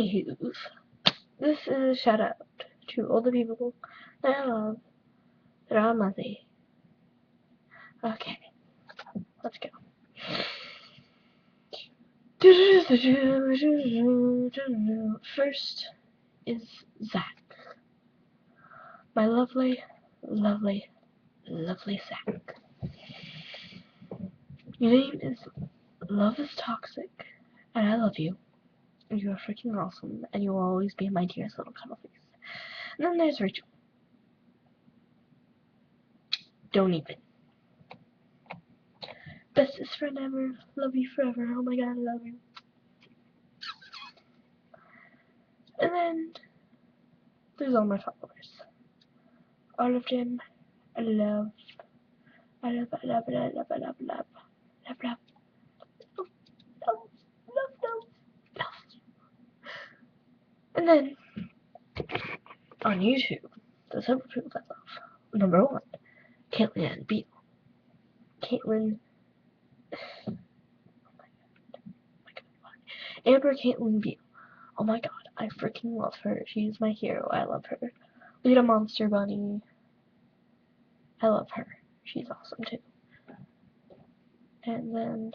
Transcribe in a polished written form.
Anywho, this is a shout out to all the people that I love that are Muzzy. Okay, let's go. First is Zach. My lovely, lovely, lovely Zach. Your name is Love is Toxic, and I love you. And you are freaking awesome, and you will always be my dearest little cuddle face. And then there's Rachel. Don't even. Bestest friend ever. Love you forever. Oh my god, I love you. And then there's all my followers. All of them, I love. I love, I love, I love, I love, I love, love, love, love, love, love, love. And then on YouTube, there's several people I love. Number one, Caitlin and Beal. Caitlin. Oh my god. Amber Caitlin Beal. Oh my god, I freaking love her. She's my hero. I love her. Lita Monster Bunny. I love her. She's awesome too. And then